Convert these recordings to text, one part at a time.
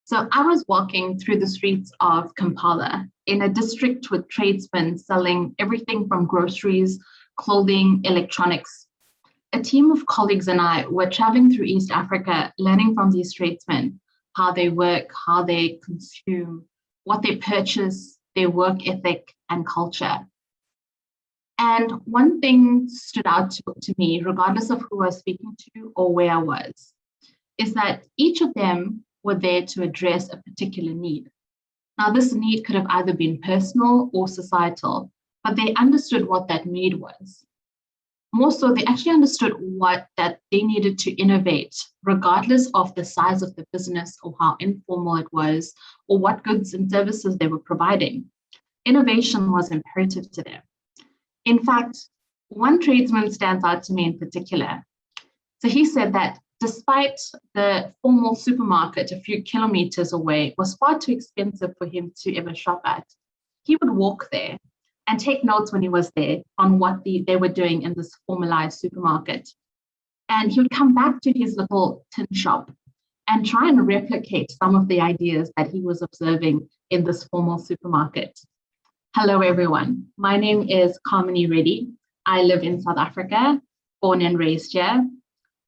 So I was walking through the streets of Kampala in a district with tradesmen selling everything from groceries, clothing, electronics. A team of colleagues and I were traveling through East Africa, learning from these tradesmen how they work, how they consume, what they purchase, their work ethic and culture. And one thing stood out to me, regardless of who I was speaking to or where I was, is that each of them were there to address a particular need. Now, this need could have either been personal or societal, but they understood what that need was. More so, they actually understood that they needed to innovate, regardless of the size of the business or how informal it was, or what goods and services they were providing. Innovation was imperative to them. In fact, one tradesman stands out to me in particular. So he said that despite the formal supermarket a few kilometers away was far too expensive for him to ever shop at, he would walk there and take notes when he was there on what they were doing in this formalized supermarket. And he would come back to his little tin shop and try and replicate some of the ideas that he was observing in this formal supermarket. Hello, everyone. My name is Karmany Reddy. I live in South Africa, born and raised here.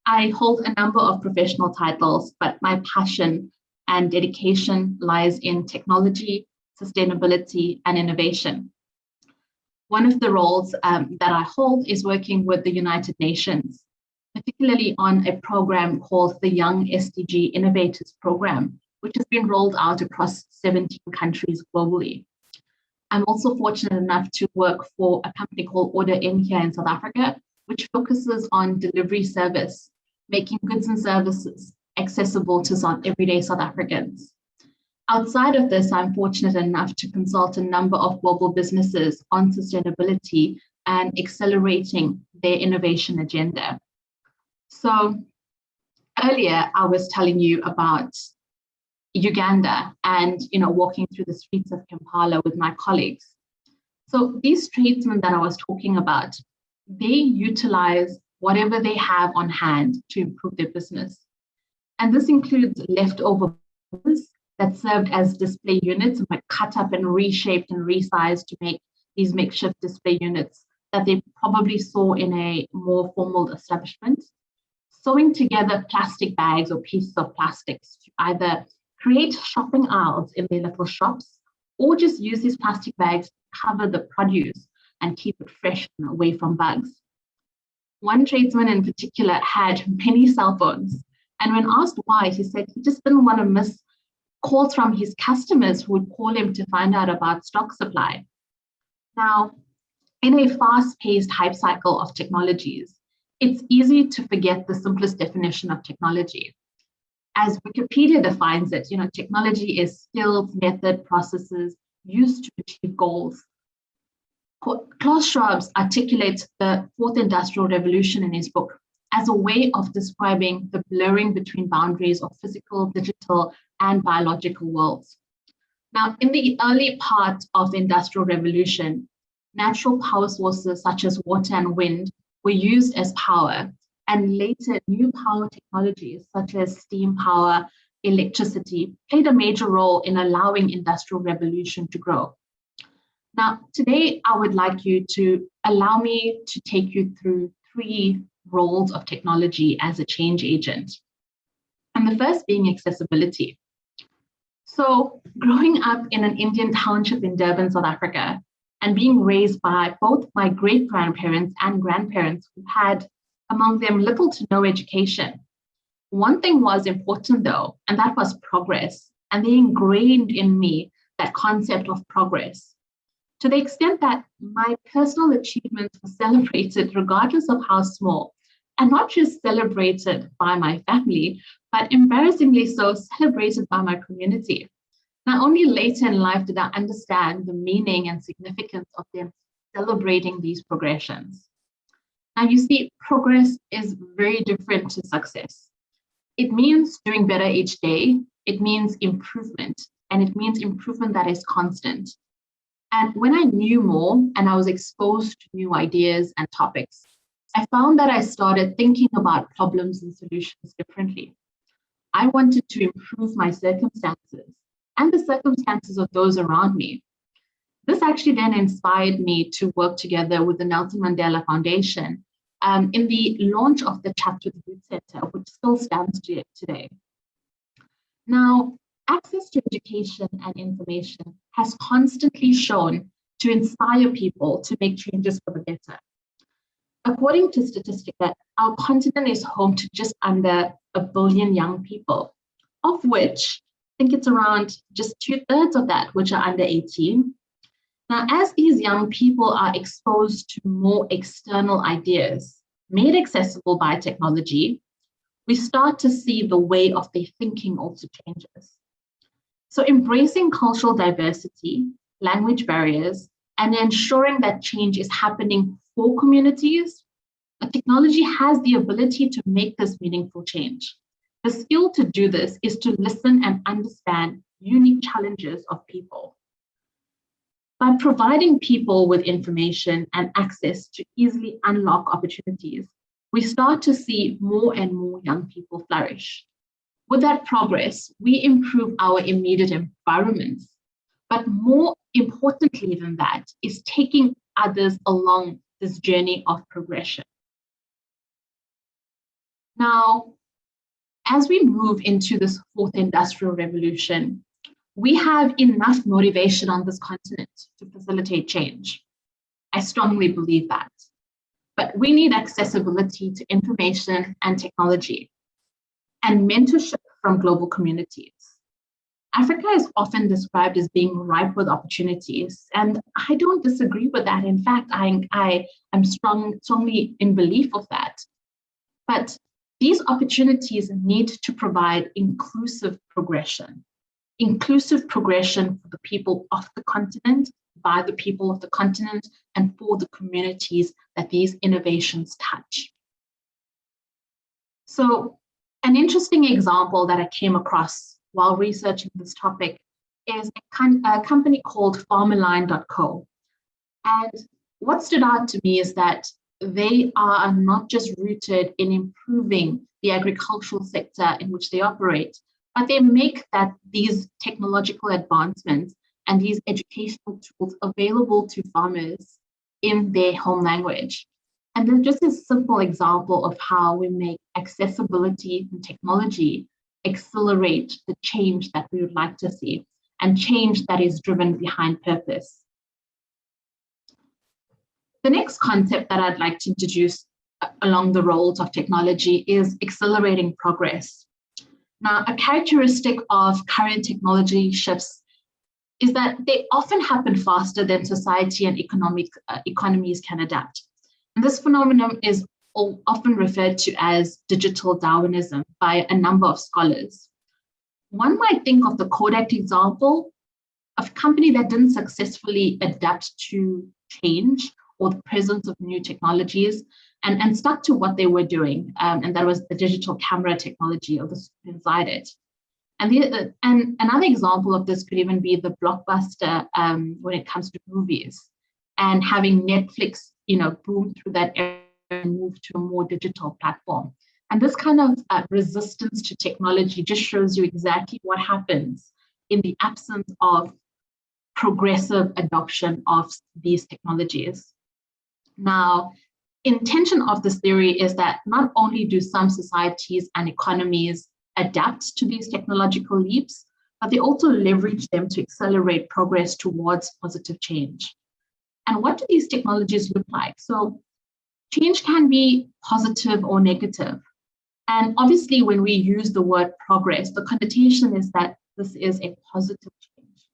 I hold a number of professional titles, but my passion and dedication lies in technology, sustainability, and innovation. One of the roles that I hold is working with the United Nations, particularly on a program called the Young SDG Innovators Program, which has been rolled out across 17 countries globally. I'm also fortunate enough to work for a company called Order In here in South Africa, which focuses on delivery service, making goods and services accessible to everyday South Africans. Outside of this, I'm fortunate enough to consult a number of global businesses on sustainability and accelerating their innovation agenda. So earlier, I was telling you about Uganda and walking through the streets of Kampala with my colleagues. So these tradesmen that I was talking about, they utilize whatever they have on hand to improve their business. And this includes leftover boards that served as display units, like cut up and reshaped and resized to make these makeshift display units that they probably saw in a more formal establishment. Sewing together plastic bags or pieces of plastics to either create shopping aisles in their little shops, or just use these plastic bags to cover the produce and keep it fresh and away from bugs. One tradesman in particular had many cell phones, and when asked why, he said he just didn't want to miss calls from his customers who would call him to find out about stock supply. Now, in a fast-paced hype cycle of technologies, it's easy to forget the simplest definition of technology. As Wikipedia defines it, technology is skills, method, processes used to achieve goals. Klaus Schwab articulates the fourth industrial revolution in his book as a way of describing the blurring between boundaries of physical, digital, and biological worlds. Now, in the early part of the Industrial Revolution, natural power sources such as water and wind were used as power, and later new power technologies such as steam power, electricity played a major role in allowing Industrial Revolution to grow. Now, today, I would like you to allow me to take you through three roles of technology as a change agent. And the first being accessibility. So growing up in an Indian township in Durban, South Africa, and being raised by both my great-grandparents and grandparents who had among them little to no education, one thing was important though, and that was progress. And they ingrained in me that concept of progress, to the extent that my personal achievements were celebrated regardless of how small, and not just celebrated by my family, but embarrassingly so celebrated by my community. Now, only later in life did I understand the meaning and significance of them celebrating these progressions. Now, you see, progress is very different to success. It means doing better each day. It means improvement, and it means improvement that is constant. And when I knew more and I was exposed to new ideas and topics, I found that I started thinking about problems and solutions differently. I wanted to improve my circumstances and the circumstances of those around me. This actually then inspired me to work together with the Nelson Mandela Foundation in the launch of the Chapter Youth Center, which still stands today. Now, access to education and information has constantly shown to inspire people to make changes for the better. According to Statistica, our continent is home to just under 1 billion young people, of which I think it's around just 2/3 of that which are under 18. Now, as these young people are exposed to more external ideas made accessible by technology, we start to see the way of their thinking also changes. So embracing cultural diversity, language barriers, and ensuring that change is happening for communities, technology has the ability to make this meaningful change. The skill to do this is to listen and understand unique challenges of people. By providing people with information and access to easily unlock opportunities, we start to see more and more young people flourish. With that progress, we improve our immediate environments, but more importantly than that is taking others along this journey of progression. Now, as we move into this fourth industrial revolution, we have enough motivation on this continent to facilitate change. I strongly believe that. But we need accessibility to information and technology and mentorship from global communities. Africa is often described as being ripe with opportunities, and I don't disagree with that. In fact, I am strongly in belief of that. But these opportunities need to provide inclusive progression for the people of the continent, by the people of the continent, and for the communities that these innovations touch. So an interesting example that I came across while researching this topic is a company called Farmerline.co. And what stood out to me is that they are not just rooted in improving the agricultural sector in which they operate, but they make these technological advancements and these educational tools available to farmers in their home language. And then just a simple example of how we make accessibility and technology accelerate the change that we would like to see, and change that is driven behind purpose. The next concept that I'd like to introduce along the roles of technology is accelerating progress. Now, a characteristic of current technology shifts is that they often happen faster than society and economies can adapt. And this phenomenon is often referred to as digital Darwinism by a number of scholars. One might think of the Kodak example of a company that didn't successfully adapt to change or the presence of new technologies and stuck to what they were doing, and that was the digital camera technology or the screen inside it. And another example of this could even be the Blockbuster when it comes to movies, and having Netflix, boom through that area and move to a more digital platform. And this kind of resistance to technology just shows you exactly what happens in the absence of progressive adoption of these technologies. Now, intention of this theory is that not only do some societies and economies adapt to these technological leaps, but they also leverage them to accelerate progress towards positive change. And what do these technologies look like? So change can be positive or negative. And obviously, when we use the word progress, the connotation is that this is a positive change.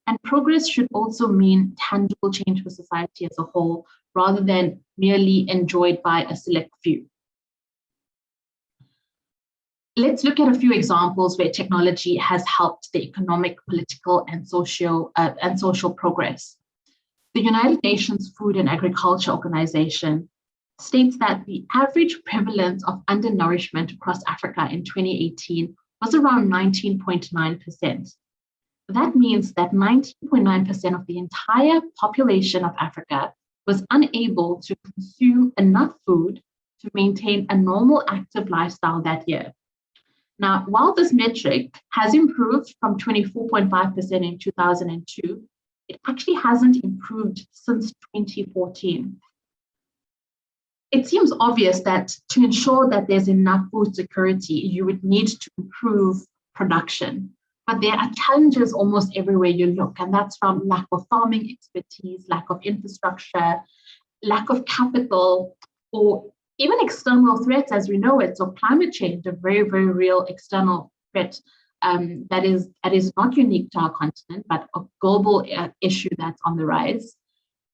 And progress should also mean tangible change for society as a whole, rather than merely enjoyed by a select few. Let's look at a few examples where technology has helped the economic, political, and social progress. The United Nations Food and Agriculture Organization states that the average prevalence of undernourishment across Africa in 2018 was around 19.9%. That means that 19.9% of the entire population of Africa was unable to consume enough food to maintain a normal active lifestyle that year. Now, while this metric has improved from 24.5% in 2002, it actually hasn't improved since 2014. It seems obvious that to ensure that there's enough food security, you would need to improve production. But there are challenges almost everywhere you look, and that's from lack of farming expertise, lack of infrastructure, lack of capital, or even external threats as we know it. So climate change, a very, very real external threat that is not unique to our continent, but a global issue that's on the rise.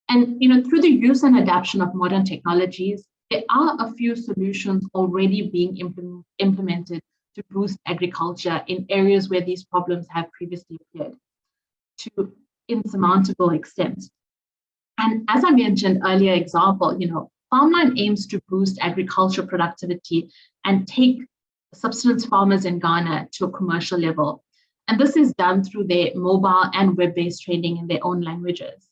And through the use and adaptation of modern technologies, there are a few solutions already being implemented to boost agriculture in areas where these problems have previously appeared to insurmountable extent. And as I mentioned earlier example, Farmline aims to boost agricultural productivity and take subsistence farmers in Ghana to a commercial level. And this is done through their mobile and web-based training in their own languages.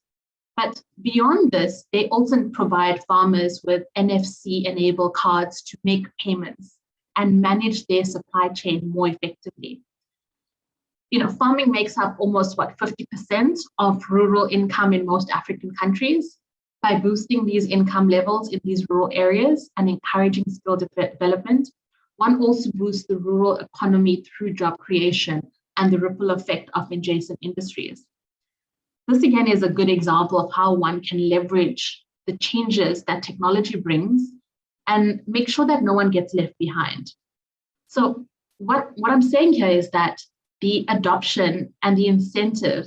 But beyond this, they also provide farmers with NFC-enabled cards to make payments and manage their supply chain more effectively. Farming makes up almost 50% of rural income in most African countries. By boosting these income levels in these rural areas and encouraging skill development, one also boosts the rural economy through job creation and the ripple effect of adjacent industries. This again is a good example of how one can leverage the changes that technology brings and make sure that no one gets left behind. So what I'm saying here is that the adoption and the incentive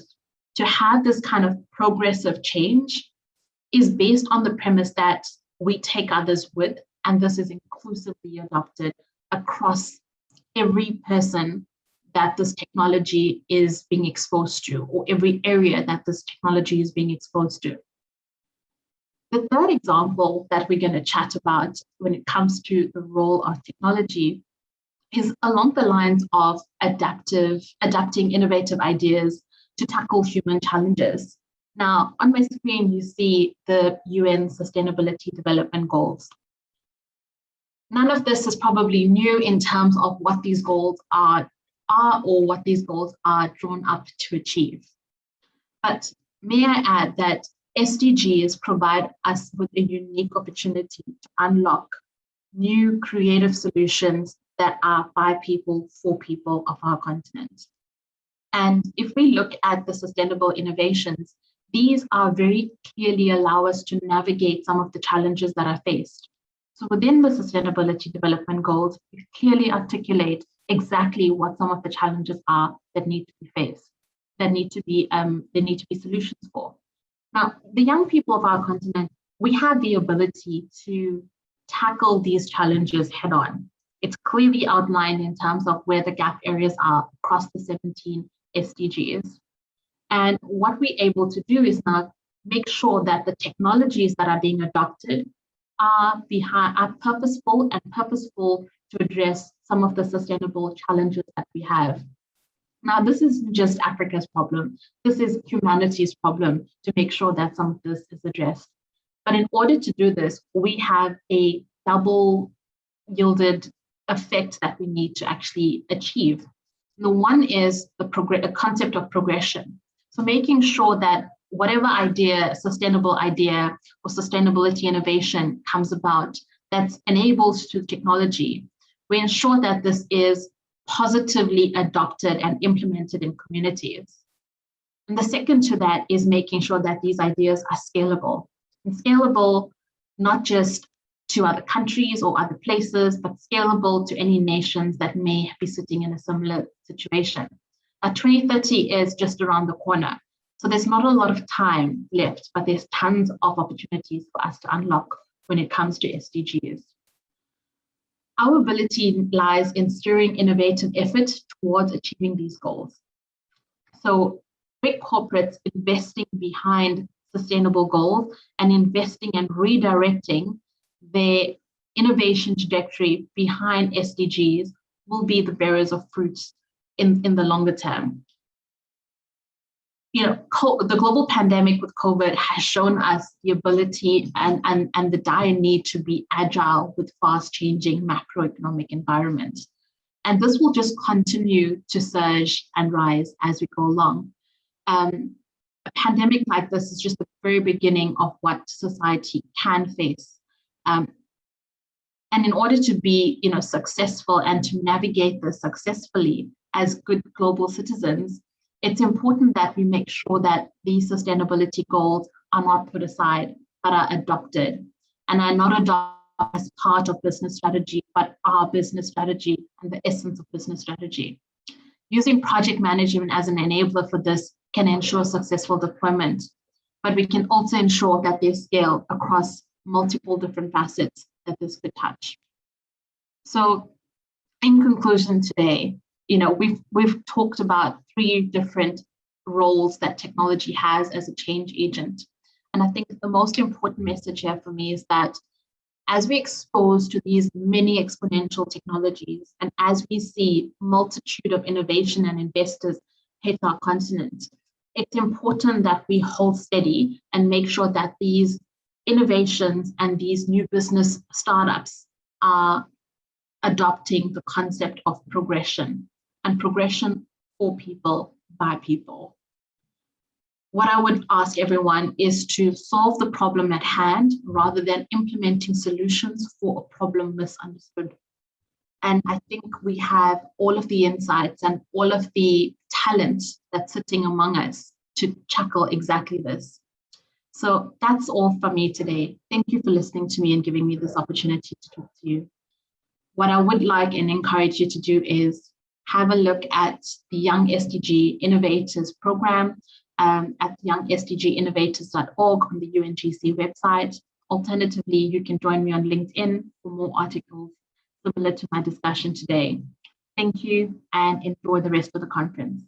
to have this kind of progressive change is based on the premise that we take others with, and this is inclusively adopted across every person that this technology is being exposed to, or every area that this technology is being exposed to. The third example that we're going to chat about when it comes to the role of technology is along the lines of adapting innovative ideas to tackle human challenges. Now, on my screen, you see the UN Sustainability Development Goals. None of this is probably new in terms of what these goals are or what these goals are drawn up to achieve. But may I add that SDGs provide us with a unique opportunity to unlock new creative solutions that are by people, for people of our continent. And if we look at the sustainable innovations, these are very clearly allow us to navigate some of the challenges that are faced. So within the Sustainability Development Goals, we clearly articulate exactly what some of the challenges are that need to be faced, that need to be solutions for. Now, the young people of our continent, we have the ability to tackle these challenges head on. It's clearly outlined in terms of where the gap areas are across the 17 SDGs. And what we're able to do is now make sure that the technologies that are being adopted are purposeful to address some of the sustainable challenges that we have. Now, this isn't just Africa's problem. This is humanity's problem to make sure that some of this is addressed. But in order to do this, we have a double yielded effect that we need to actually achieve. The one is the concept of progression. So making sure that whatever idea, sustainable idea or sustainability innovation comes about that enables to technology, we ensure that this is positively adopted and implemented in communities. And the second to that is making sure that these ideas are scalable. And scalable not just to other countries or other places, but scalable to any nations that may be sitting in a similar situation. 2030 is just around the corner. So there's not a lot of time left, but there's tons of opportunities for us to unlock when it comes to SDGs. Our ability lies in steering innovative effort towards achieving these goals. So big corporates investing behind sustainable goals and investing and redirecting their innovation trajectory behind SDGs will be the bearers of fruits in the longer term. The global pandemic with COVID has shown us the ability and the dire need to be agile with fast changing macroeconomic environments. And this will just continue to surge and rise as we go along. A pandemic like this is just the very beginning of what society can face. And in order to be, successful and to navigate this successfully as good global citizens, it's important that we make sure that these sustainability goals are not put aside, but are adopted, and are not adopted as part of business strategy, but our business strategy and the essence of business strategy. Using project management as an enabler for this can ensure successful deployment, but we can also ensure that they scale across multiple different facets that this could touch. So in conclusion today, we've talked about 3 different roles that technology has as a change agent. And I think the most important message here for me is that as we expose to these many exponential technologies, and as we see multitude of innovation and investors hit our continent, it's important that we hold steady and make sure that these innovations and these new business startups are adopting the concept of progression, and progression for people, by people. What I would ask everyone is to solve the problem at hand rather than implementing solutions for a problem misunderstood. And I think we have all of the insights and all of the talent that's sitting among us to tackle exactly this. So that's all from me today. Thank you for listening to me and giving me this opportunity to talk to you. What I would like and encourage you to do is have a look at the Young SDG Innovators program at youngsdginnovators.org on the UNGC website. Alternatively, you can join me on LinkedIn for more articles similar to my discussion today. Thank you and enjoy the rest of the conference.